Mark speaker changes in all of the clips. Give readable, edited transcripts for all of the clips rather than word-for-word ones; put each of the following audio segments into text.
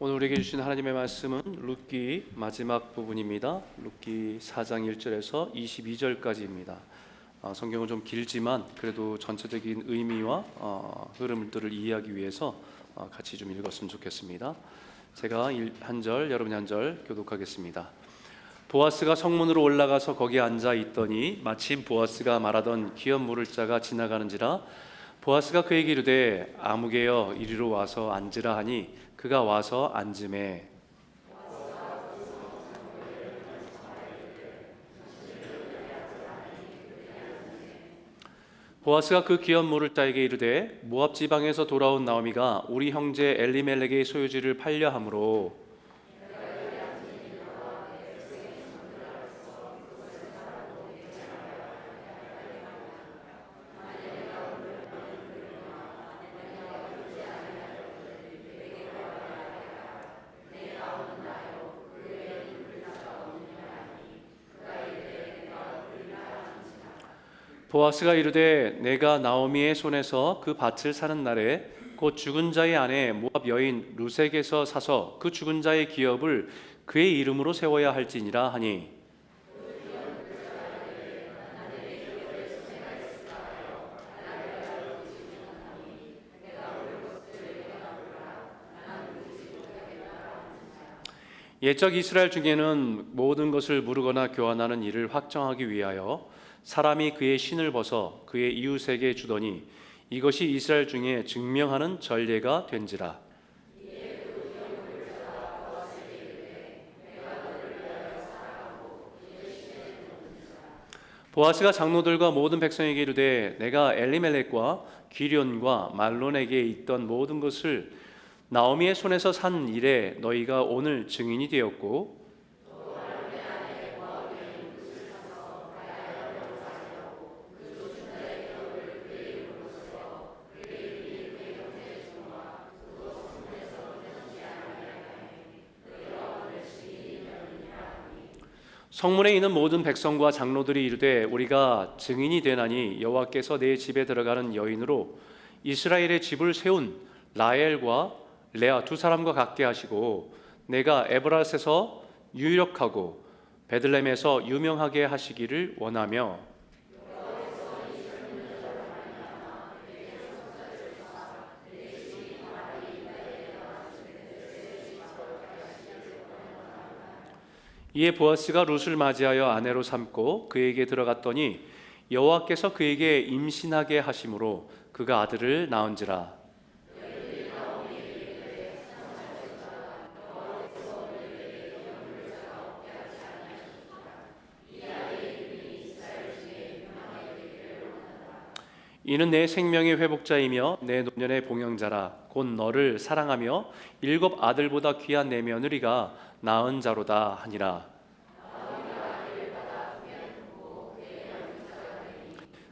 Speaker 1: 오늘 우리에게 주신 하나님의 말씀은 룻기 마지막 부분입니다. 룻기 4장 1절에서 22절까지입니다. 성경은 좀 길지만 그래도 전체적인 의미와 흐름들을 이해하기 위해서 같이 좀 읽었으면 좋겠습니다. 제가 한 절, 여러분이 한 절 교독하겠습니다. 보아스가 성문으로 올라가서 거기에 앉아 있더니 마침 보아스가 말하던 기업 물을 자가 지나가는지라 보아스가 그에게 이르되 아무개여 이리로 와서 앉으라 하니 그가 와서 앉으매 보아스가 그 기업 물을 자에게 이르되 모압 지방에서 돌아온 나오미가 우리 형제 엘리멜렉의 소유지를 팔려 함으로 보아스가 이르되 내가 나오미의 손에서 그 밭을 사는 날에 곧 죽은 자의 아내 모압 여인 룻에게서 사서 그 죽은 자의 기업을 그의 이름으로 세워야 할지니라 하니 옛적 이스라엘 중에는 모든 것을 무르거나 교환하는 일을 확정하기 위하여 사람이 그의 신을 벗어 그의 이웃에게 주더니 이것이 이스라엘 중에 증명하는 전례가 된지라. 보아스가 장로들과 모든 백성에게 이르되 내가 엘리멜렉과 기련과 말론에게 있던 모든 것을 나오미의 손에서 산 일에 너희가 오늘 증인이 되었고 성문에 있는 모든 백성과 장로들이 이르되 우리가 증인이 되나니 여호와께서 내 집에 들어가는 여인으로 이스라엘의 집을 세운 라헬과 레아 두 사람과 같게 하시고 내가 에브라스에서 유력하고 베들레헴에서 유명하게 하시기를 원하며 이에 보아스가 룻을 맞이하여 아내로 삼고 그에게 들어갔더니 여호와께서 그에게 임신하게 하심으로 그가 아들을 낳은지라. 이는 내 생명의 회복자이며 내 노년의 봉영자라. 곧 너를 사랑하며 7 아들보다 귀한 내 며느리가 낳은 자로다 하니라.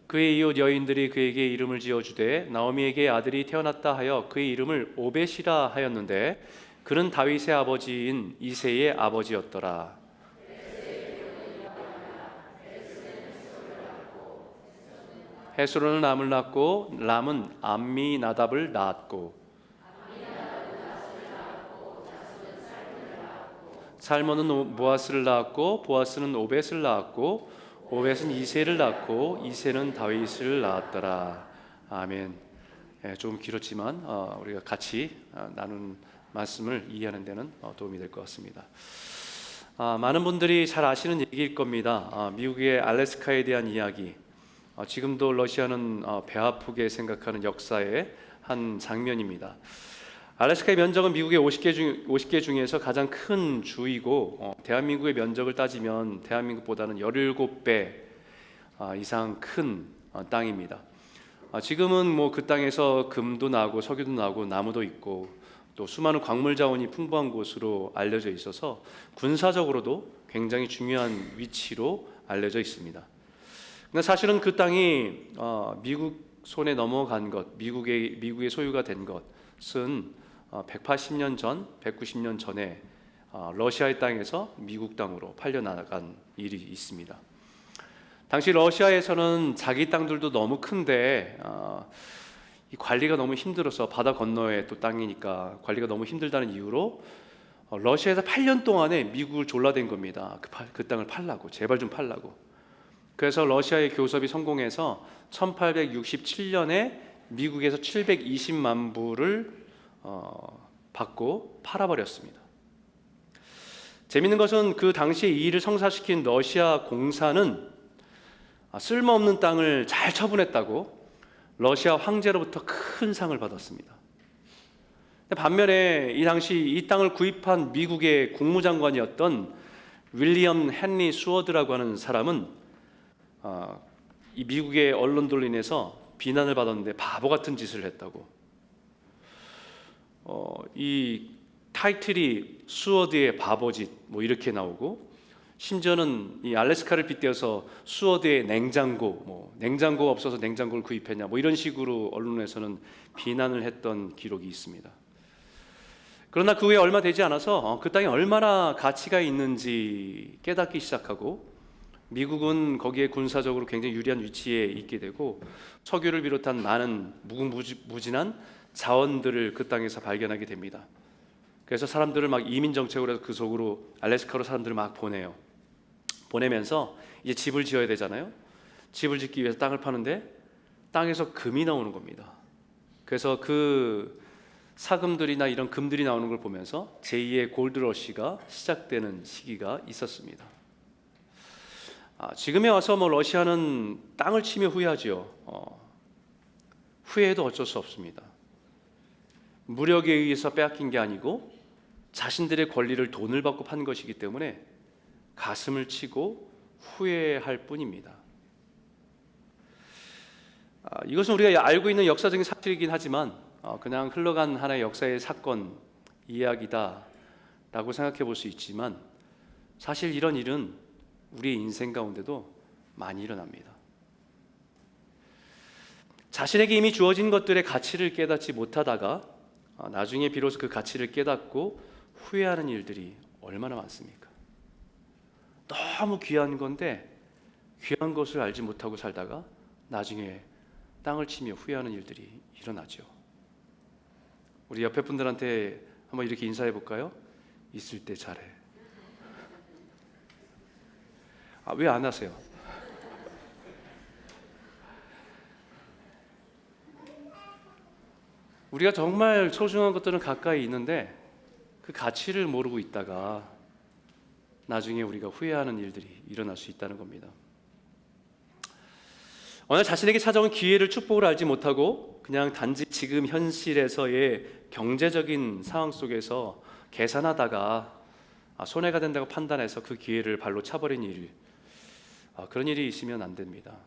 Speaker 1: 그의 이웃 여인들이 그에게 이름을 지어주되 나오미에게 아들이 태어났다 하여 그의 이름을 오벳이라 하였는데 그는 다윗의 아버지인 이새의 아버지였더라. 헤스론은 람을 낳고 람은 암미나답을 낳았고 살몬은 보아스를 낳았고 보아스는 오벳을 낳았고 오벳은 이새를 낳고 이새는 다윗을 낳았더라. 아멘. 조금 길었지만 우리가 같이 나눈 말씀을 이해하는 데는 도움이 될 것 같습니다. 많은 분들이 잘 아시는 얘기일 겁니다. 미국의 알래스카에 대한 이야기. 지금도 러시아는 배 아프게 생각하는 역사의 한 장면입니다. 알래스카의 면적은 미국의 50개 중에서 가장 큰 주이고 대한민국의 면적을 따지면 대한민국보다는 17배 이상 큰 땅입니다. 지금은 뭐 그 땅에서 금도 나고 석유도 나고 나무도 있고 또 수많은 광물 자원이 풍부한 곳으로 알려져 있어서 군사적으로도 굉장히 중요한 위치로 알려져 있습니다. 근데 사실은 그 땅이 미국 손에 넘어간 것, 미국의 소유가 된 것은 180년 전, 190년 전에 러시아의 땅에서 미국 땅으로 팔려나간 일이 있습니다. 당시 러시아에서는 자기 땅들도 너무 큰데 이 관리가 너무 힘들어서 바다 건너에 또 땅이니까 관리가 너무 힘들다는 이유로 러시아에서 8년 동안에 미국을 졸라댄 겁니다. 그 땅을 팔라고, 제발 좀 팔라고. 그래서 러시아의 교섭이 성공해서 1867년에 미국에서 720만 불을 받고 팔아버렸습니다. 재밌는 것은 그 당시에 이 일을 성사시킨 러시아 공사는 쓸모없는 땅을 잘 처분했다고 러시아 황제로부터 큰 상을 받았습니다. 반면에 이 당시 이 땅을 구입한 미국의 국무장관이었던 윌리엄 헨리 수워드라고 하는 사람은 이 미국의 언론들로 인해서 비난을 받았는데 바보 같은 짓을 했다고. 이 타이틀이 수워드의 바보짓 뭐 이렇게 나오고, 심지어는 이 알래스카를 빗대어서 수워드의 냉장고, 뭐 냉장고가 없어서 냉장고를 구입했냐 뭐 이런 식으로 언론에서는 비난을 했던 기록이 있습니다. 그러나 그 후에 얼마 되지 않아서 그 땅이 얼마나 가치가 있는지 깨닫기 시작하고, 미국은 거기에 군사적으로 굉장히 유리한 위치에 있게 되고 석유를 비롯한 많은 무궁무진한 자원들을 그 땅에서 발견하게 됩니다. 그래서 사람들을 막 이민 정책으로 해서 그 속으로 알래스카로 사람들을 막 보내면서 이제 집을 지어야 되잖아요. 집을 짓기 위해서 땅을 파는데 땅에서 금이 나오는 겁니다. 그래서 그 사금들이나 이런 금들이 나오는 걸 보면서 제2의 골드러시가 시작되는 시기가 있었습니다. 지금에 와서 뭐 러시아는 땅을 치며 후회하지요. 후회해도 어쩔 수 없습니다. 무력에 의해서 빼앗긴 게 아니고 자신들의 권리를 돈을 받고 판 것이기 때문에 가슴을 치고 후회할 뿐입니다. 이것은 우리가 알고 있는 역사적인 사실이긴 하지만 그냥 흘러간 하나의 역사의 사건 이야기다 라고 생각해 볼 수 있지만, 사실 이런 일은 우리의 인생 가운데도 많이 일어납니다. 자신에게 이미 주어진 것들의 가치를 깨닫지 못하다가 나중에 비로소 그 가치를 깨닫고 후회하는 일들이 얼마나 많습니까? 너무 귀한 건데 귀한 것을 알지 못하고 살다가 나중에 땅을 치며 후회하는 일들이 일어나죠. 우리 옆에 분들한테 한번 이렇게 인사해 볼까요? 있을 때 잘해. 왜 안 하세요? 우리가 정말 소중한 것들은 가까이 있는데 그 가치를 모르고 있다가 나중에 우리가 후회하는 일들이 일어날 수 있다는 겁니다. 어느 자신에게 찾아온 기회를, 축복을 알지 못하고 그냥 단지 지금 현실에서의 경제적인 상황 속에서 계산하다가 손해가 된다고 판단해서 그 기회를 발로 차버린 일, 그런 일이 있으면 안 됩니다.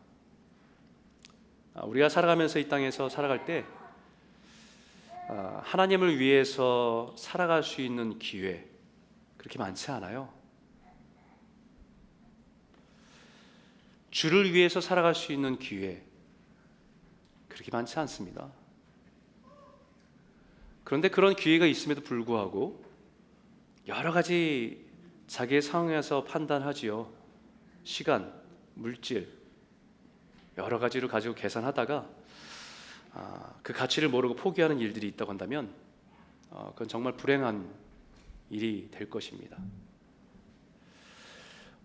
Speaker 1: 우리가 살아가면서 이 땅에서 살아갈 때 하나님을 위해서 살아갈 수 있는 기회 그렇게 많지 않아요. 주를 위해서 살아갈 수 있는 기회 그렇게 많지 않습니다. 그런데 그런 기회가 있음에도 불구하고 여러 가지 자기의 상황에서 판단하지요. 시간, 물질 여러 가지를 가지고 계산하다가 그 가치를 모르고 포기하는 일들이 있다고 한다면 그건 정말 불행한 일이 될 것입니다.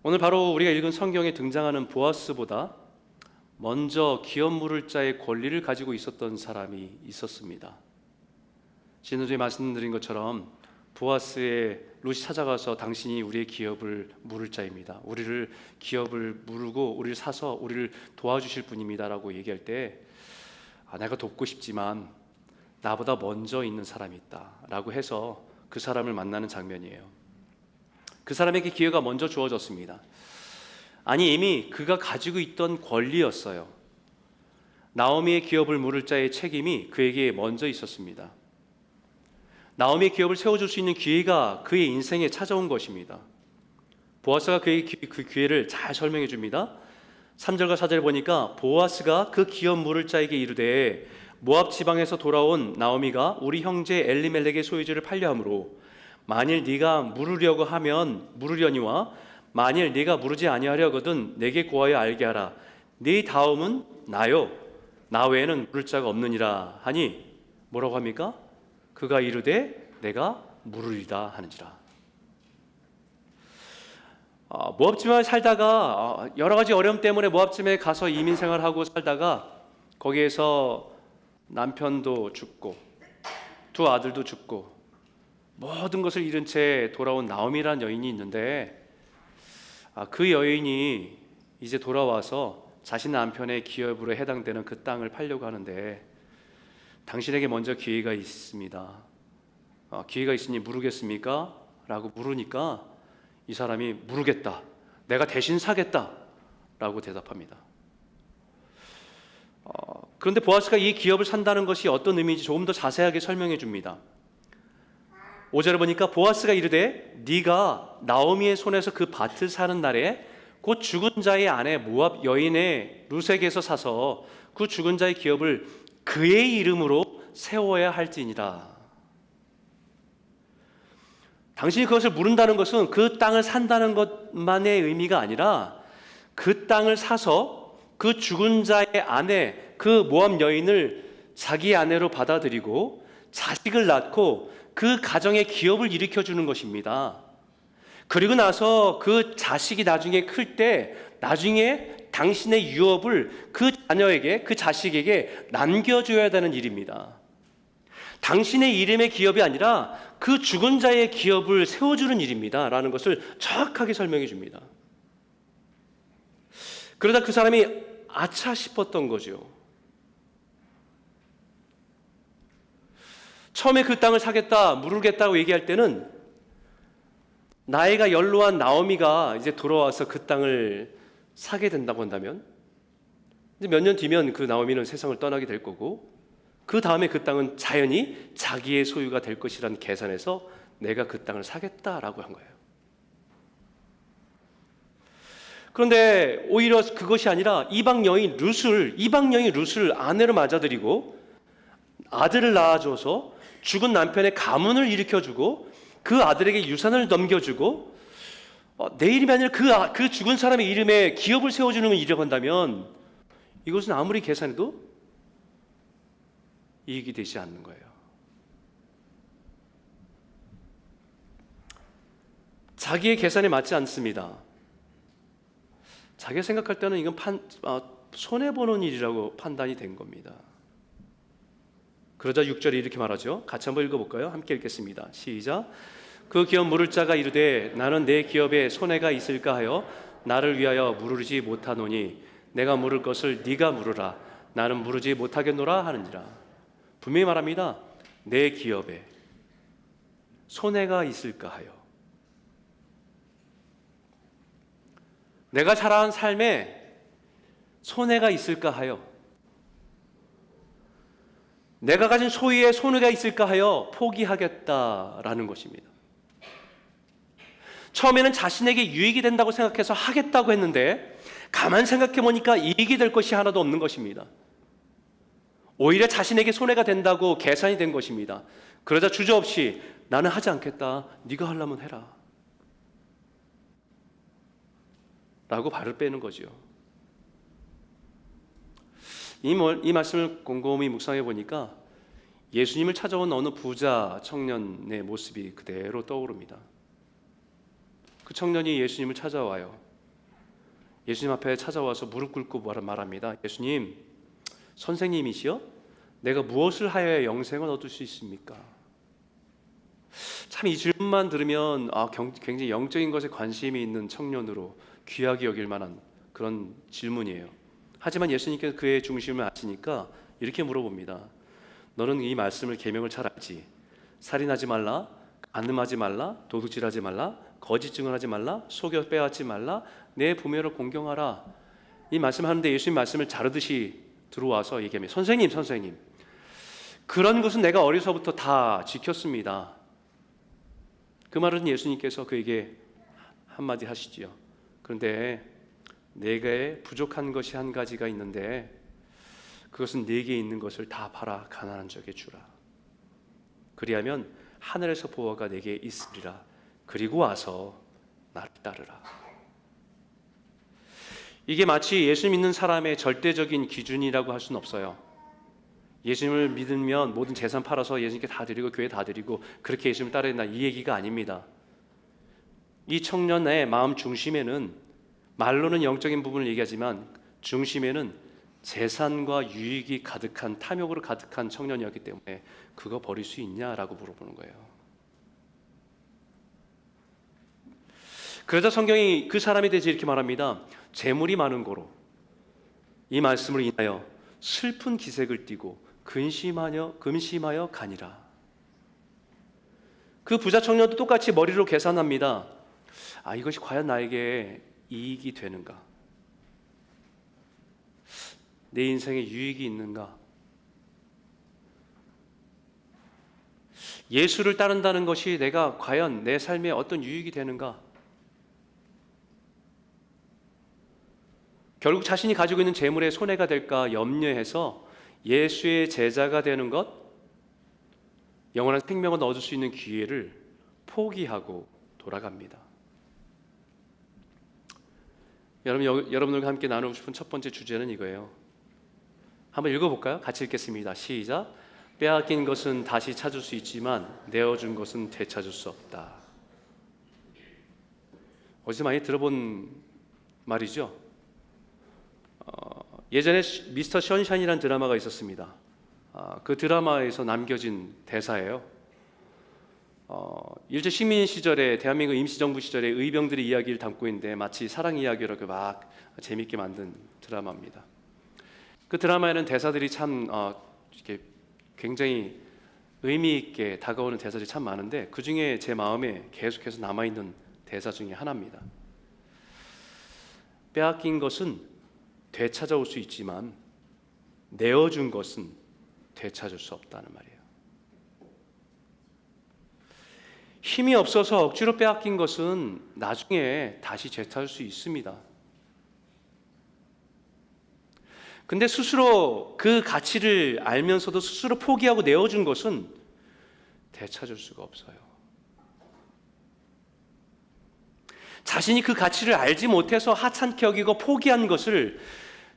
Speaker 1: 오늘 바로 우리가 읽은 성경에 등장하는 보아스보다 먼저 기업 물을 자의 권리를 가지고 있었던 사람이 있었습니다. 지난주에 말씀드린 것처럼 보아스의 룻이 찾아가서 당신이 우리의 기업을 물을 자입니다. 우리를 기업을 무르고 우리를 사서 우리를 도와주실 분입니다 라고 얘기할 때 내가 돕고 싶지만 나보다 먼저 있는 사람이 있다 라고 해서 그 사람을 만나는 장면이에요. 그 사람에게 기회가 먼저 주어졌습니다. 아니 이미 그가 가지고 있던 권리였어요. 나오미의 기업을 물을 자의 책임이 그에게 먼저 있었습니다. 나오미의 기업을 세워줄 수 있는 기회가 그의 인생에 찾아온 것입니다. 보아스가 그에게 그 기회를 잘 설명해 줍니다. 3절과 4절을 보니까 보아스가 그 기업 물을 자에게 이르되 모압 지방에서 돌아온 나오미가 우리 형제 엘리멜렉의 소유지를 팔려 함으로 만일 네가 물으려고 하면 물으려니와 만일 네가 물으지 아니하려거든 내게 고하여 알게 하라. 네 다음은 나요. 나 외에는 물을 자가 없느니라 하니 뭐라고 합니까? 그가 이르되 내가 물으리다 하는지라. 모압집에 살다가 여러 가지 어려움 때문에 모압집에 가서 이민 생활하고 살다가 거기에서 남편도 죽고 두 아들도 죽고 모든 것을 잃은 채 돌아온 나오미라는 여인이 있는데, 그 여인이 이제 돌아와서 자신 남편의 기업으로 해당되는 그 땅을 팔려고 하는데, 당신에게 먼저 기회가 있습니다. 기회가 있으니 물으겠습니까? 라고 물으니까 이 사람이 물으겠다, 내가 대신 사겠다 라고 대답합니다. 그런데 보아스가 이 기업을 산다는 것이 어떤 의미인지 조금 더 자세하게 설명해 줍니다. 5절을 보니까 보아스가 이르되 네가 나오미의 손에서 그 밭을 사는 날에 곧 죽은 자의 아내 모압 여인의 루색에서 사서 그 죽은 자의 기업을 그의 이름으로 세워야 할지니라. 당신이 그것을 물은다는 것은 그 땅을 산다는 것만의 의미가 아니라 그 땅을 사서 그 죽은 자의 아내, 그 모압 여인을 자기 아내로 받아들이고 자식을 낳고 그 가정의 기업을 일으켜주는 것입니다. 그리고 나서 그 자식이 나중에 클 때 나중에 당신의 유업을 그 자녀에게, 그 자식에게 남겨줘야 되는 일입니다. 당신의 이름의 기업이 아니라 그 죽은 자의 기업을 세워주는 일입니다 라는 것을 정확하게 설명해 줍니다. 그러다 그 사람이 아차 싶었던 거죠. 처음에 그 땅을 사겠다, 물으겠다고 얘기할 때는 나이가 연로한 나오미가 이제 돌아와서 그 땅을 사게 된다고 한다면, 이제 몇 년 뒤면 그 나오미는 세상을 떠나게 될 거고, 그 다음에 그 땅은 자연히 자기의 소유가 될 것이라는 계산에서 내가 그 땅을 사겠다라고 한 거예요. 그런데 오히려 그것이 아니라 이방 여인 룻을 아내로 맞아들이고 아들을 낳아줘서 죽은 남편의 가문을 일으켜주고 그 아들에게 유산을 넘겨주고 내일이 아니라 그 죽은 사람의 이름에 기업을 세워주는 일이라고 한다면 이것은 아무리 계산해도 이익이 되지 않는 거예요. 자기의 계산에 맞지 않습니다. 자기가 생각할 때는 이건 손해보는 일이라고 판단이 된 겁니다. 그러자 6절에 이렇게 말하죠. 같이 한번 읽어볼까요? 함께 읽겠습니다. 시작. 그 기업 물을 자가 이르되 나는 내 기업에 손해가 있을까 하여 나를 위하여 물으지 못하노니 내가 물을 것을 네가 물으라. 나는 물으지 못하겠노라 하는지라. 분명히 말합니다. 내 기업에 손해가 있을까 하여. 내가 살아온 삶에 손해가 있을까 하여, 내가 가진 소유에 손해가 있을까 하여 포기하겠다라는 것입니다. 처음에는 자신에게 유익이 된다고 생각해서 하겠다고 했는데 가만 생각해 보니까 이익이 될 것이 하나도 없는 것입니다. 오히려 자신에게 손해가 된다고 계산이 된 것입니다. 그러자 주저없이 나는 하지 않겠다, 네가 하려면 해라 라고 발을 빼는 거죠. 이 말씀을 곰곰이 묵상해 보니까 예수님을 찾아온 어느 부자 청년의 모습이 그대로 떠오릅니다. 그 청년이 예수님을 찾아와요. 예수님 앞에 찾아와서 무릎 꿇고 말합니다. 예수님, 선생님이시여? 내가 무엇을 하여야 영생을 얻을 수 있습니까? 참 이 질문만 들으면 굉장히 영적인 것에 관심이 있는 청년으로 귀하게 여길 만한 그런 질문이에요. 하지만 예수님께서 그의 중심을 아시니까 이렇게 물어봅니다. 너는 이 말씀을 계명을 잘 알지? 살인하지 말라, 간음하지 말라, 도둑질하지 말라, 거짓 증언하지 말라, 속여 빼앗지 말라, 내 부모를 공경하라. 이 말씀하는데 예수님 말씀을 자르듯이 들어와서 얘기합니다. 선생님, 그런 것은 내가 어려서부터 다 지켰습니다. 그 말은 예수님께서 그에게 한마디 하시지요. 그런데 내게 부족한 것이 한 가지가 있는데 그것은 네게 있는 것을 다 팔아 가난한 자에게 주라. 그리하면 하늘에서 보화가 내게 있으리라. 그리고 와서 나를 따르라. 이게 마치 예수 믿는 사람의 절대적인 기준이라고 할 수는 없어요. 예수님을 믿으면 모든 재산 팔아서 예수님께 다 드리고 교회 다 드리고 그렇게 예수님을 따라야 된다, 이 얘기가 아닙니다. 이 청년의 마음 중심에는, 말로는 영적인 부분을 얘기하지만 중심에는 재산과 유익이 가득한, 탐욕으로 가득한 청년이었기 때문에 그거 버릴 수 있냐라고 물어보는 거예요. 그러자 성경이 그 사람에 대해서 이렇게 말합니다. 재물이 많은 고로 이 말씀을 인하여 슬픈 기색을 띠고 근심하여 가니라. 그 부자 청년도 똑같이 머리로 계산합니다. 이것이 과연 나에게 이익이 되는가? 내 인생에 유익이 있는가? 예수를 따른다는 것이 내가 과연 내 삶에 어떤 유익이 되는가? 결국 자신이 가지고 있는 재물에 손해가 될까 염려해서 예수의 제자가 되는 것, 영원한 생명을 얻을 수 있는 기회를 포기하고 돌아갑니다. 여러분들과 함께 나누고 싶은 첫 번째 주제는 이거예요. 한번 읽어볼까요? 같이 읽겠습니다. 시작. 빼앗긴 것은 다시 찾을 수 있지만 내어준 것은 되찾을 수 없다. 어디서 많이 들어본 말이죠. 예전에 미스터 션샤인이라는 드라마가 있었습니다. 그 드라마에서 남겨진 대사예요. 일제 식민 시절에, 대한민국 임시정부 시절에 의병들의 이야기를 담고 있는데 마치 사랑 이야기로 막 재밌게 만든 드라마입니다. 그 드라마에는 대사들이 참 이렇게 굉장히 의미 있게 다가오는 대사들이 참 많은데, 그 중에 제 마음에 계속해서 남아있는 대사 중에 하나입니다. 빼앗긴 것은 되찾아올 수 있지만 내어준 것은 되찾을 수 없다는 말이에요. 힘이 없어서 억지로 빼앗긴 것은 나중에 다시 되찾을 수 있습니다. 근데 스스로 그 가치를 알면서도 스스로 포기하고 내어준 것은 되찾을 수가 없어요. 자신이 그 가치를 알지 못해서 하찮게 여기고 포기한 것을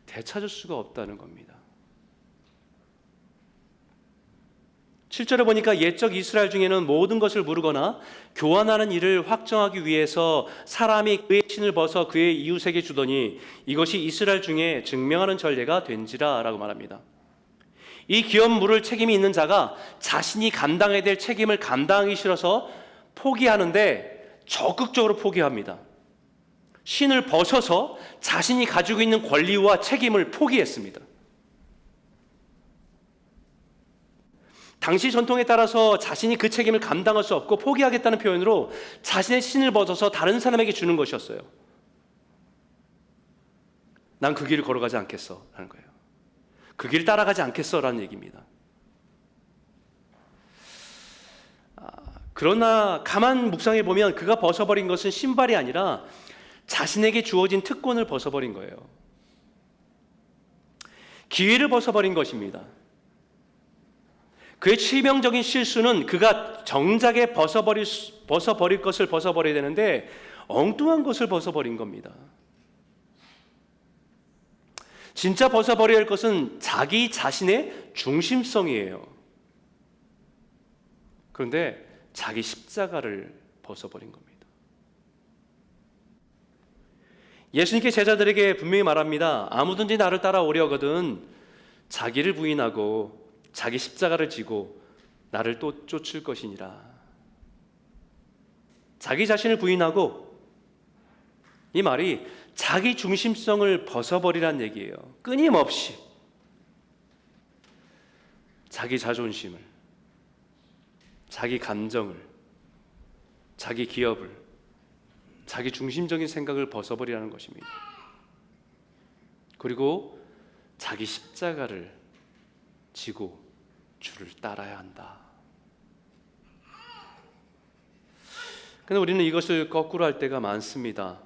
Speaker 1: 되찾을 수가 없다는 겁니다. 7절에 보니까 옛적 이스라엘 중에는 모든 것을 무르거나 교환하는 일을 확정하기 위해서 사람이 그의 신을 벗어 그의 이웃에게 주더니 이것이 이스라엘 중에 증명하는 전례가 된지라 라고 말합니다. 이 기업 물을 책임이 있는 자가 자신이 감당해야 될 책임을 감당하기 싫어서 포기하는데 적극적으로 포기합니다. 신을 벗어서 자신이 가지고 있는 권리와 책임을 포기했습니다. 당시 전통에 따라서 자신이 그 책임을 감당할 수 없고 포기하겠다는 표현으로 자신의 신을 벗어서 다른 사람에게 주는 것이었어요. 난 그 길을 걸어가지 않겠어 라는 거예요. 그 길을 따라가지 않겠어 라는 얘기입니다. 그러나 가만 묵상해 보면 그가 벗어버린 것은 신발이 아니라 자신에게 주어진 특권을 벗어버린 거예요. 기회를 벗어버린 것입니다. 그의 치명적인 실수는 그가 정작에 벗어버릴 것을 벗어버려야 되는데 엉뚱한 것을 벗어버린 겁니다. 진짜 벗어버려야 할 것은 자기 자신의 중심성이에요. 그런데 자기 십자가를 벗어버린 겁니다. 예수님께 제자들에게 분명히 말합니다. 아무든지 나를 따라오려거든 자기를 부인하고 자기 십자가를 지고 나를 또 쫓을 것이니라. 자기 자신을 부인하고, 이 말이 자기 중심성을 벗어버리란 얘기예요. 끊임없이 자기 자존심을, 자기 감정을, 자기 기업을, 자기 중심적인 생각을 벗어버리라는 것입니다. 그리고 자기 십자가를 지고 주를 따라야 한다. 그런데 우리는 이것을 거꾸로 할 때가 많습니다.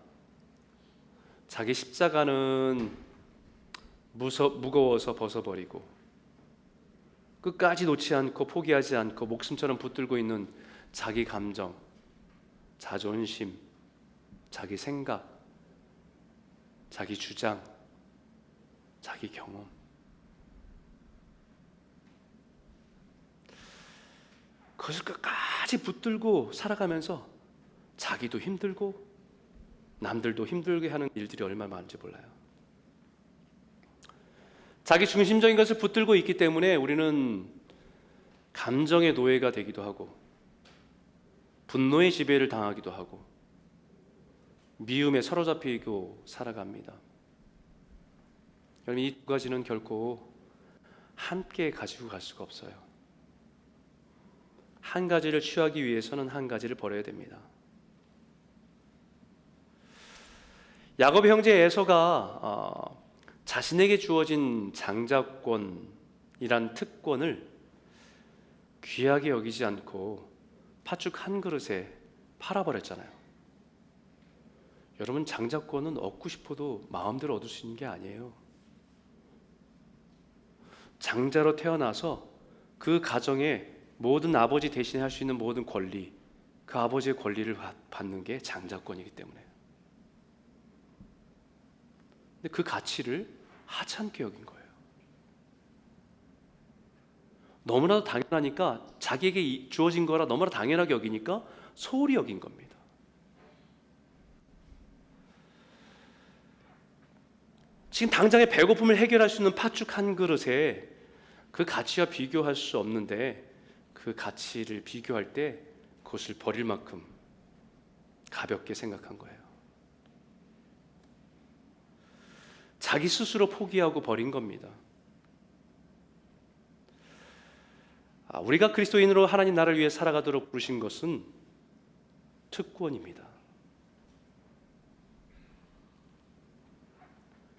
Speaker 1: 자기 십자가는 무거워서 벗어버리고 끝까지 놓지 않고 포기하지 않고 목숨처럼 붙들고 있는 자기 감정, 자존심, 자기 생각, 자기 주장, 자기 경험. 그것을 끝까지 붙들고 살아가면서 자기도 힘들고 남들도 힘들게 하는 일들이 얼마나 많은지 몰라요. 자기 중심적인 것을 붙들고 있기 때문에 우리는 감정의 노예가 되기도 하고 분노의 지배를 당하기도 하고 미움에 사로잡히고 살아갑니다. 여러분, 이 두 가지는 결코 함께 가지고 갈 수가 없어요. 한 가지를 취하기 위해서는 한 가지를 버려야 됩니다. 야곱의 형제 에서가 자신에게 주어진 장자권이란 특권을 귀하게 여기지 않고 팥죽 한 그릇에 팔아버렸잖아요. 여러분, 장자권은 얻고 싶어도 마음대로 얻을 수 있는 게 아니에요. 장자로 태어나서 그 가정에 모든 아버지 대신에 할 수 있는 모든 권리, 그 아버지의 권리를 받는 게 장자권이기 때문에. 근데 그 가치를 하찮게 여긴 거예요. 너무나도 당연하니까, 자기에게 주어진 거라 너무나 당연하게 여기니까 소홀히 여긴 겁니다. 지금 당장의 배고픔을 해결할 수 있는 팥죽 한 그릇에 그 가치와 비교할 수 없는데, 그 가치를 비교할 때 그것을 버릴 만큼 가볍게 생각한 거예요. 자기 스스로 포기하고 버린 겁니다. 우리가 그리스도인으로 하나님 나라를 위해 살아가도록 부르신 것은 특권입니다.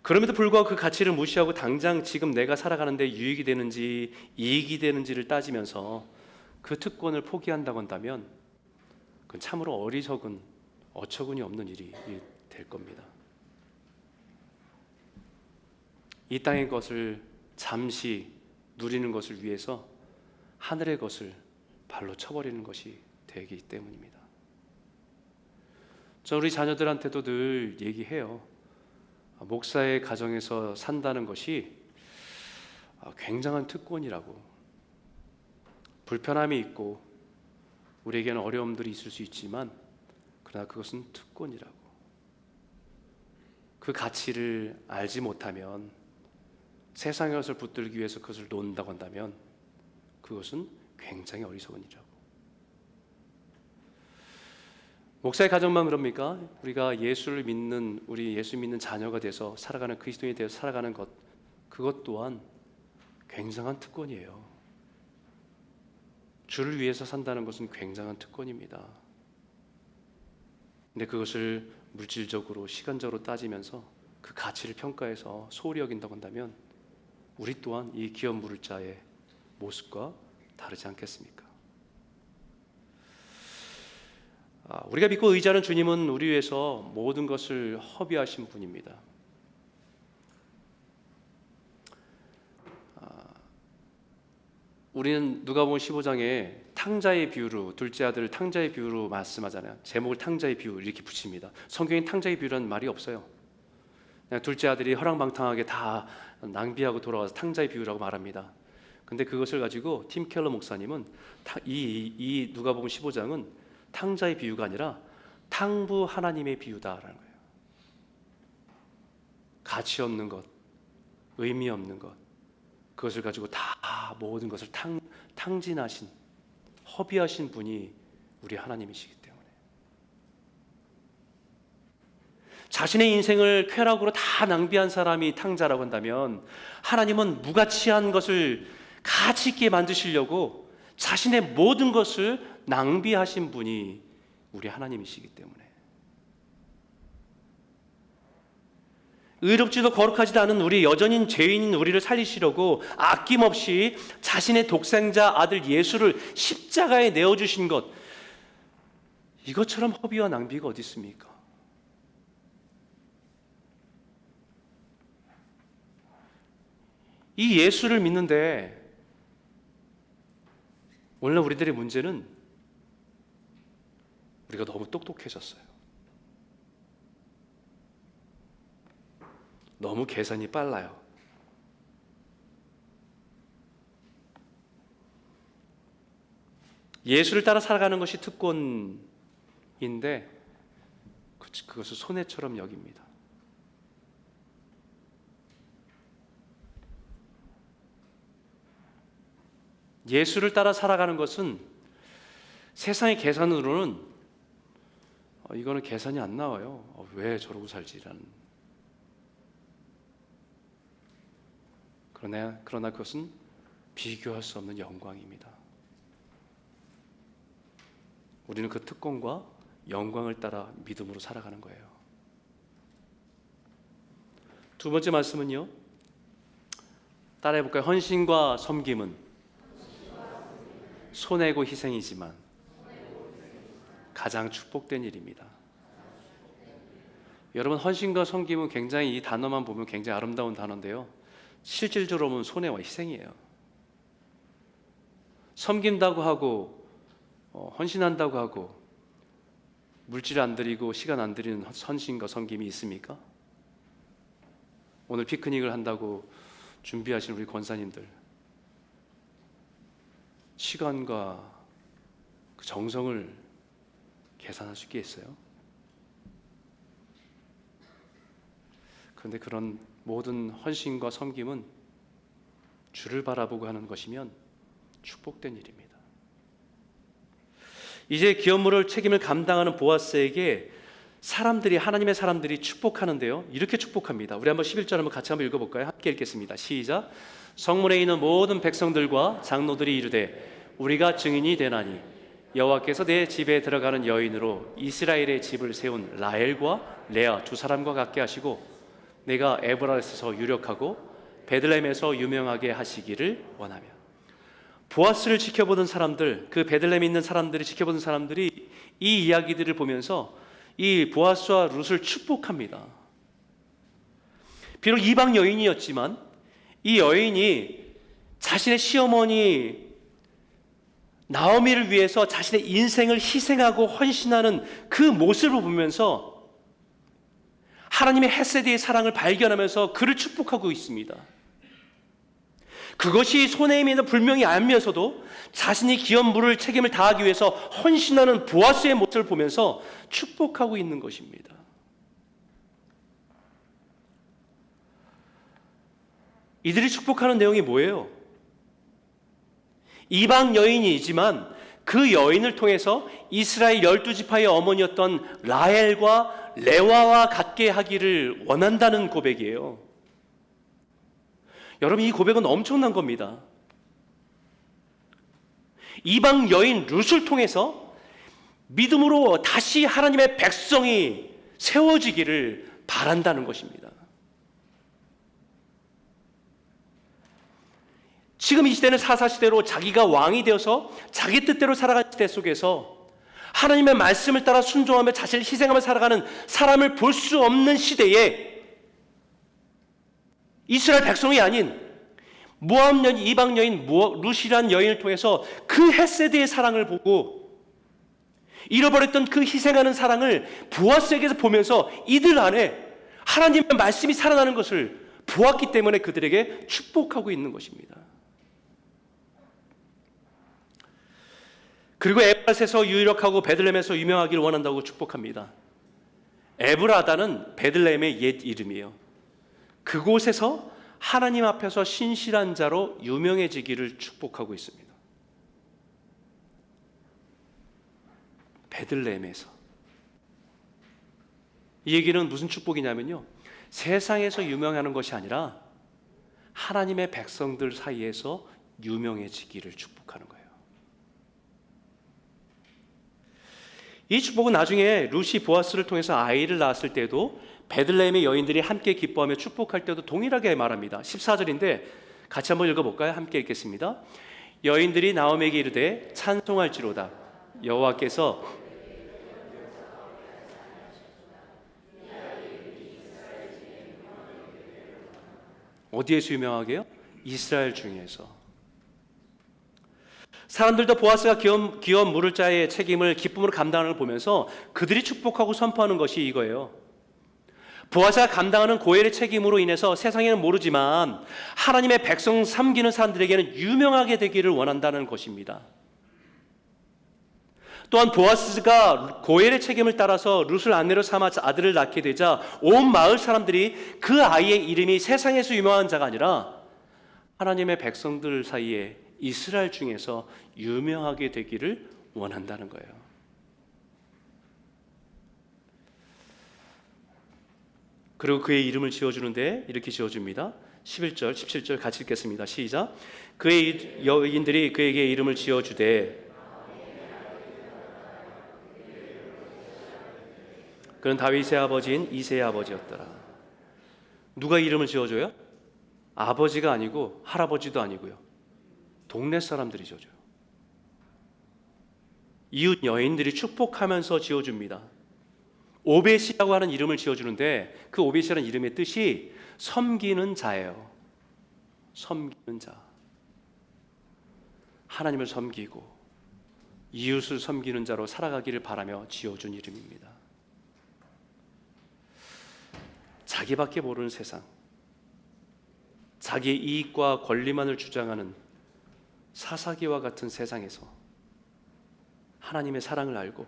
Speaker 1: 그럼에도 불구하고 그 가치를 무시하고 당장 지금 내가 살아가는데 유익이 되는지 이익이 되는지를 따지면서 그 특권을 포기한다고 한다면 그건 참으로 어리석은 어처구니 없는 일이 될 겁니다. 이 땅의 것을 잠시 누리는 것을 위해서 하늘의 것을 발로 쳐버리는 것이 되기 때문입니다. 저 우리 자녀들한테도 늘 얘기해요. 목사의 가정에서 산다는 것이 굉장한 특권이라고. 불편함이 있고 우리에게는 어려움들이 있을 수 있지만 그러나 그것은 특권이라고. 그 가치를 알지 못하면, 세상의 것을 붙들기 위해서 그것을 놓는다고 한다면 그것은 굉장히 어리석은 일이라고. 목사의 가정만 그럽니까? 우리가 예수를 믿는, 우리 예수 믿는 자녀가 돼서 살아가는, 그리스도인이 되어 살아가는 것, 그것 또한 굉장한 특권이에요. 주를 위해서 산다는 것은 굉장한 특권입니다. 근데 그것을 물질적으로, 시간적으로 따지면서 그 가치를 평가해서 소홀히 여긴다고 한다면 우리 또한 이 기업 물을 자의 모습과 다르지 않겠습니까? 우리가 믿고 의지하는 주님은 우리 위해서 모든 것을 허비하신 분입니다. 우리는 누가복음 15장에 탕자의 비유로, 둘째 아들을 탕자의 비유로 말씀하잖아요. 제목을 탕자의 비유 이렇게 붙입니다. 성경에 탕자의 비유라는 말이 없어요. 그냥 둘째 아들이 허랑방탕하게 다 낭비하고 돌아와서 탕자의 비유라고 말합니다. 근데 그것을 가지고 팀 켈러 목사님은 이 누가복음 15장은 탕자의 비유가 아니라 탕부 하나님의 비유다라는 거예요. 가치 없는 것, 의미 없는 것, 그것을 가지고 다 모든 것을 탕진하신, 허비하신 분이 우리 하나님이시기 때문에. 자신의 인생을 쾌락으로 다 낭비한 사람이 탕자라고 한다면, 하나님은 무가치한 것을 가치 있게 만드시려고 자신의 모든 것을 낭비하신 분이 우리 하나님이시기 때문에. 의롭지도 거룩하지도 않은 우리, 여전히 죄인인 우리를 살리시려고 아낌없이 자신의 독생자 아들 예수를 십자가에 내어주신 것, 이것처럼 허비와 낭비가 어디 있습니까? 이 예수를 믿는데 오늘 우리들의 문제는 우리가 너무 똑똑해졌어요. 너무 계산이 빨라요. 예수를 따라 살아가는 것이 특권인데 그것을 손해처럼 여깁니다. 예수를 따라 살아가는 것은 세상의 계산으로는 이거는 계산이 안 나와요. 왜 저러고 살지라는. 그러나 그것은 비교할 수 없는 영광입니다. 우리는 그 특권과 영광을 따라 믿음으로 살아가는 거예요. 두 번째 말씀은요, 따라해 볼까요? 헌신과 섬김은 손해고 희생이지만 가장 축복된 일입니다. 여러분, 헌신과 섬김은 굉장히, 이 단어만 보면 굉장히 아름다운 단어인데요, 실질적으로 보면 손해와 희생이에요. 섬긴다고 하고 헌신한다고 하고 물질 안 들이고 시간 안 들이는 헌신과 섬김이 있습니까? 오늘 피크닉을 한다고 준비하신 우리 권사님들, 시간과 그 정성을 계산할 수 있겠어요? 그런데 그런 모든 헌신과 섬김은 주를 바라보고 하는 것이면 축복된 일입니다. 이제 기업물을 책임을 감당하는 보아스에게 하나님의 사람들이 축복하는데요, 이렇게 축복합니다. 우리 한번 11절 한번 같이 한번 읽어볼까요? 함께 읽겠습니다. 시작. 성문에 있는 모든 백성들과 장로들이 이르되 우리가 증인이 되나니 여호와께서 내 집에 들어가는 여인으로 이스라엘의 집을 세운 라헬과 레아 두 사람과 같게 하시고 내가 에브라스에서 유력하고 베들레헴에서 유명하게 하시기를 원하며. 보아스를 지켜보던 사람들, 그 베들레헴에 있는 사람들이 지켜보던 사람들이 이 이야기들을 보면서 이 보아스와 룻을 축복합니다. 비록 이방 여인이었지만 이 여인이 자신의 시어머니 나오미를 위해서 자신의 인생을 희생하고 헌신하는 그 모습을 보면서 하나님의 헤세드의 사랑을 발견하면서 그를 축복하고 있습니다. 그것이 손해임에는 분명히 알면서도 자신이 기업물을 책임을 다하기 위해서 헌신하는 보아스의 모습을 보면서 축복하고 있는 것입니다. 이들이 축복하는 내용이 뭐예요? 이방 여인이지만 그 여인을 통해서 이스라엘 12지파의 어머니였던 라헬과 레와와 같게 하기를 원한다는 고백이에요. 여러분, 이 고백은 엄청난 겁니다. 이방 여인 룻을 통해서 믿음으로 다시 하나님의 백성이 세워지기를 바란다는 것입니다. 지금 이 시대는 사사시대로 자기가 왕이 되어서 자기 뜻대로 살아가는 시대 속에서 하나님의 말씀을 따라 순종하며 자신을 희생하며 살아가는 사람을 볼 수 없는 시대에 이스라엘 백성이 아닌 모압 여인, 이방 여인 룻이란 여인을 통해서 그 헤세드의 사랑을 보고 잃어버렸던 그 희생하는 사랑을 보아스에게서 보면서 이들 안에 하나님의 말씀이 살아나는 것을 보았기 때문에 그들에게 축복하고 있는 것입니다. 그리고 에브라스에서 유력하고 베들레헴에서 유명하기를 원한다고 축복합니다. 에브라다는 베들레헴의 옛 이름이에요. 그곳에서 하나님 앞에서 신실한 자로 유명해지기를 축복하고 있습니다. 베들레헴에서. 이 얘기는 무슨 축복이냐면요, 세상에서 유명하는 것이 아니라 하나님의 백성들 사이에서 유명해지기를 축복하는 거예요. 이 축복은 나중에 룻이 보아스를 통해서 아이를 낳았을 때도 베들레헴의 여인들이 함께 기뻐하며 축복할 때도 동일하게 말합니다. 14절인데 같이 한번 읽어볼까요? 함께 읽겠습니다. 여인들이 나오미에게 이르되 찬송할지로다 여호와께서 어디에서 유명하게요? 이스라엘 중에서. 사람들도 보아스가 기업 물을 자의 책임을 기쁨으로 감당하는 걸 보면서 그들이 축복하고 선포하는 것이 이거예요. 보아스가 감당하는 고엘의 책임으로 인해서 세상에는 모르지만 하나님의 백성 섬기는 사람들에게는 유명하게 되기를 원한다는 것입니다. 또한 보아스가 고엘의 책임을 따라서 룻을 아내로 삼아 아들을 낳게 되자 온 마을 사람들이 그 아이의 이름이 세상에서 유명한 자가 아니라 하나님의 백성들 사이에 이스라엘 중에서 유명하게 되기를 원한다는 거예요. 그리고 그의 이름을 지어주는데 이렇게 지어줍니다. 11절, 17절 같이 읽겠습니다. 시작. 그의 여인들이 그에게 이름을 지어주되 그는 다윗의 아버지인 이새의 아버지였더라. 누가 이름을 지어줘요? 아버지가 아니고 할아버지도 아니고요. 동네 사람들이 지어줘요. 이웃 여인들이 축복하면서 지어줍니다. 오벳이라고 하는 이름을 지어주는데 그 오벳이라는 이름의 뜻이 섬기는 자예요. 섬기는 자. 하나님을 섬기고 이웃을 섬기는 자로 살아가기를 바라며 지어준 이름입니다. 자기밖에 모르는 세상, 자기의 이익과 권리만을 주장하는 사사기와 같은 세상에서 하나님의 사랑을 알고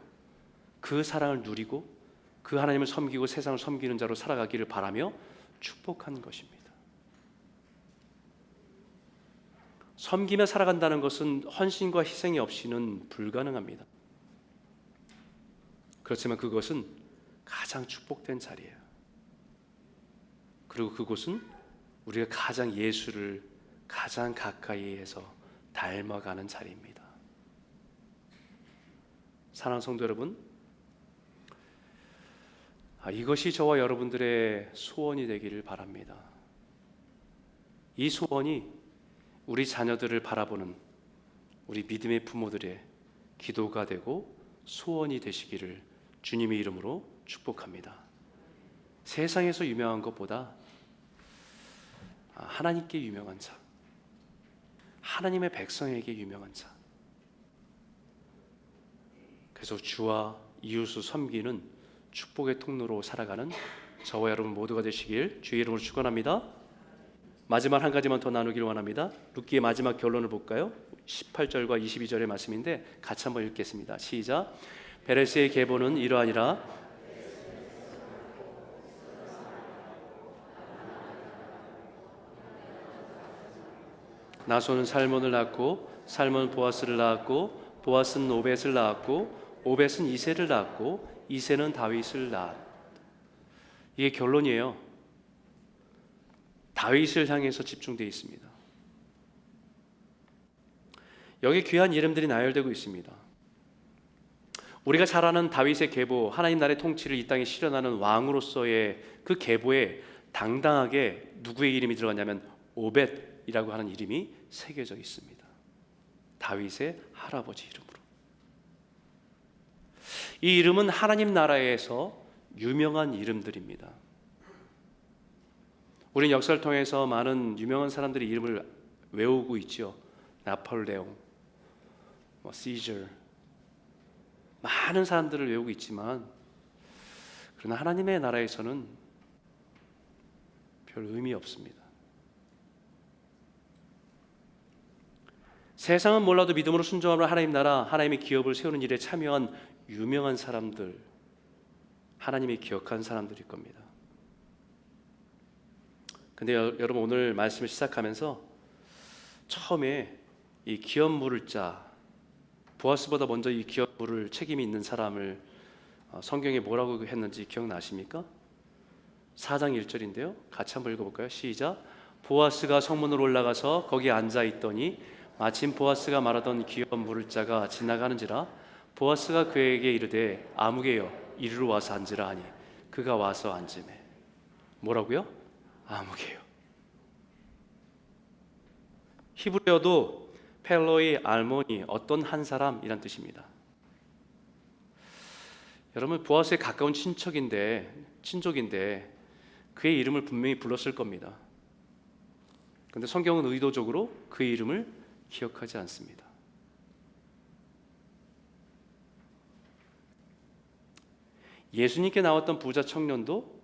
Speaker 1: 그 사랑을 누리고 그 하나님을 섬기고 세상을 섬기는 자로 살아가기를 바라며 축복하는 것입니다. 섬기며 살아간다는 것은 헌신과 희생이 없이는 불가능합니다. 그렇지만 그것은 가장 축복된 자리예요. 그리고 그곳은 우리가 가장 예수를 가장 가까이 해서 닮아가는 자리입니다. 사랑하는 성도 여러분, 이것이 저와 여러분들의 소원이 되기를 바랍니다. 이 소원이 우리 자녀들을 바라보는 우리 믿음의 부모들의 기도가 되고 소원이 되시기를 주님의 이름으로 축복합니다. 세상에서 유명한 것보다 하나님께 유명한 자, 하나님의 백성에게 유명한 자, 그래서 주와 이웃을 섬기는 축복의 통로로 살아가는 저와 여러분 모두가 되시길 주의 이름으로 축원합니다. 마지막 한 가지만 더 나누길 원합니다. 룻기의 마지막 결론을 볼까요? 18절과 22절의 말씀인데 같이 한번 읽겠습니다. 시작. 베레스의 계보는 이러하니라. 나손은 살몬을 낳고 살몬은 보아스를 낳았고 보아스는 오벳을 낳았고 오벳은 이새를 낳았고 이새는 다윗을 낳았다. 이게 결론이에요. 다윗을 향해서 집중되어 있습니다. 여기 귀한 이름들이 나열되고 있습니다. 우리가 잘 아는 다윗의 계보, 하나님 나라의 통치를 이 땅에 실현하는 왕으로서의 그 계보에 당당하게 누구의 이름이 들어갔냐면 오벳이라고 하는 이름이 새겨져 있습니다. 다윗의 할아버지 이름으로. 이 이름은 하나님 나라에서 유명한 이름들입니다. 우리는 역사를 통해서 많은 유명한 사람들의 이름을 외우고 있죠. 나폴레옹, 시저, 많은 사람들을 외우고 있지만 그러나 하나님의 나라에서는 별 의미 없습니다. 세상은 몰라도 믿음으로 순종하는 하나님 나라, 하나님의 기업을 세우는 일에 참여한 유명한 사람들, 하나님이 기억한 사람들일 겁니다. 근데 여러분 오늘 말씀을 시작하면서 처음에 이 기업 물을 자, 보아스보다 먼저 이 기업 물을 책임이 있는 사람을 성경에 뭐라고 했는지 기억나십니까? 4장 1절인데요. 같이 한번 읽어볼까요? 시작. 보아스가 성문으로 올라가서 거기 앉아 있더니 마침 보아스가 말하던 기업 물을 자가 지나가는지라 보아스가 그에게 이르되 아무개여 이리로 와서 앉으라 하니 그가 와서 앉으매. 뭐라고요? 아무개요. 히브리어도 펠로이 알모니 어떤 한 사람이란 뜻입니다. 여러분 보아스의 가까운 친족인데 그의 이름을 분명히 불렀을 겁니다. 그런데 성경은 의도적으로 그의 이름을 기억하지 않습니다. 예수님께 나왔던 부자 청년도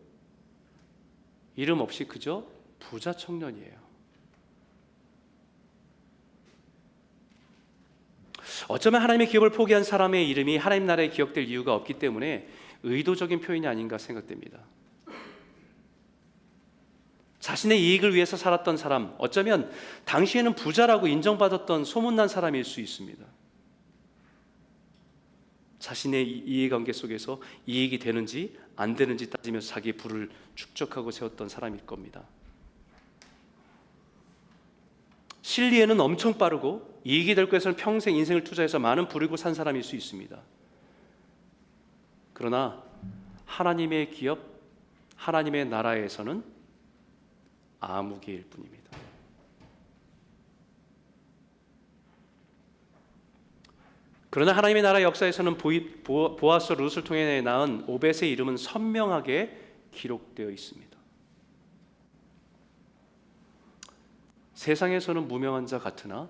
Speaker 1: 이름 없이 그저 부자 청년이에요. 어쩌면 하나님의 기업을 포기한 사람의 이름이 하나님 나라에 기억될 이유가 없기 때문에 의도적인 표현이 아닌가 생각됩니다. 자신의 이익을 위해서 살았던 사람, 어쩌면 당시에는 부자라고 인정받았던 소문난 사람일 수 있습니다. 자신의 이해관계 속에서 이익이 되는지 안 되는지 따지면서 자기의 부를 축적하고 세웠던 사람일 겁니다. 실리에는 엄청 빠르고 이익이 될 것에서는 평생 인생을 투자해서 많은 부를 산 사람일 수 있습니다. 그러나 하나님의 기업, 하나님의 나라에서는 아무개일 뿐입니다. 그러나 하나님의 나라 역사에서는 보아스 룻을 통해 낳은 오벳의 이름은 선명하게 기록되어 있습니다. 세상에서는 무명한 자 같으나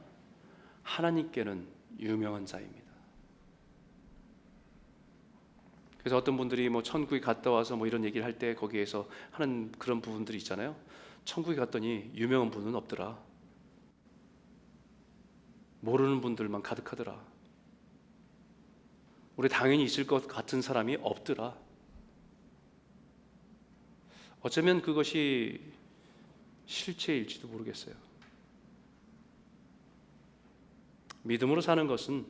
Speaker 1: 하나님께는 유명한 자입니다. 그래서 어떤 분들이 천국에 갔다 와서 이런 얘기를 할 때 거기에서 하는 그런 부분들이 있잖아요. 천국에 갔더니 유명한 분은 없더라. 모르는 분들만 가득하더라. 우리 당연히 있을 것 같은 사람이 없더라. 어쩌면 그것이 실체일지도 모르겠어요. 믿음으로 사는 것은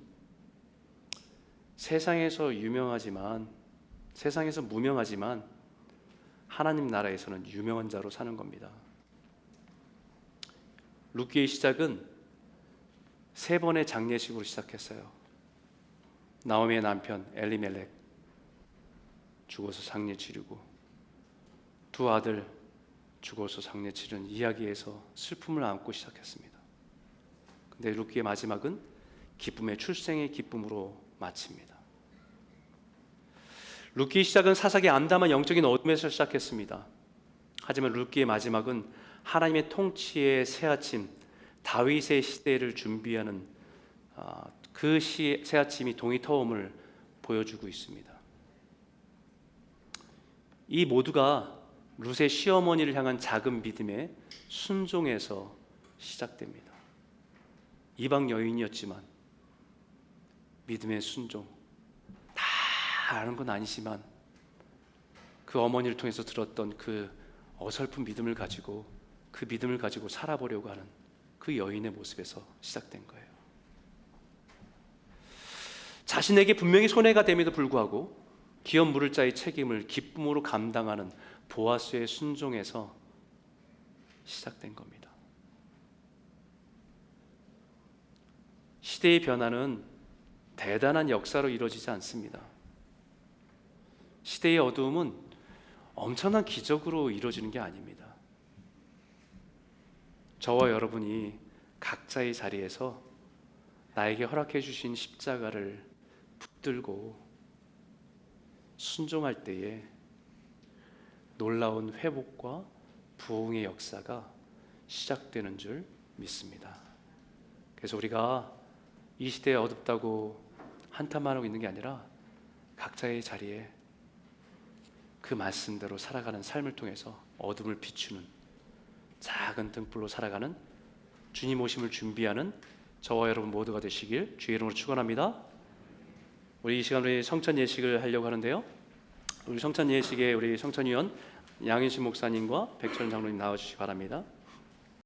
Speaker 1: 세상에서 무명하지만 하나님 나라에서는 유명한 자로 사는 겁니다. 룻기의 시작은 3번의 장례식으로 시작했어요. 나오미의 남편 엘리멜렉 죽어서 장례 치르고, 2 아들 죽어서 장례 치른 이야기에서 슬픔을 안고 시작했습니다. 근데 룻기의 마지막은 기쁨의 출생의 기쁨으로 마칩니다. 룻기의 시작은 사사기 암담한 영적인 어둠에서 시작했습니다. 하지만 룻기의 마지막은 하나님의 통치의 새아침, 다윗의 시대를 준비하는 그 새아침이 동이터움을 보여주고 있습니다. 이 모두가 룻의 시어머니를 향한 작은 믿음의 순종에서 시작됩니다. 이방 여인이었지만 믿음의 순종, 다 아는 건 아니지만 그 어머니를 통해서 들었던 그 어설픈 믿음을 가지고 살아보려고 하는 그 여인의 모습에서 시작된 거예요. 자신에게 분명히 손해가 됨에도 불구하고 기업 물을 자의 책임을 기쁨으로 감당하는 보아스의 순종에서 시작된 겁니다. 시대의 변화는 대단한 역사로 이루어지지 않습니다. 시대의 어두움은 엄청난 기적으로 이루어지는 게 아닙니다. 저와 여러분이 각자의 자리에서 나에게 허락해 주신 십자가를 붙들고 순종할 때에 놀라운 회복과 부흥의 역사가 시작되는 줄 믿습니다. 그래서 우리가 이 시대에 어둡다고 한탄만 하고 있는 게 아니라 각자의 자리에 그 말씀대로 살아가는 삶을 통해서 어둠을 비추는 작은 등불로 살아가는 주님 오심을 준비하는 저와 여러분 모두가 되시길 주의 이름으로 축원합니다. 우리 이 시간에 성찬 예식을 하려고 하는데요. 우리 성찬 예식에 우리 성찬위원 양인신 목사님과 백철 장로님 나와주시기 바랍니다.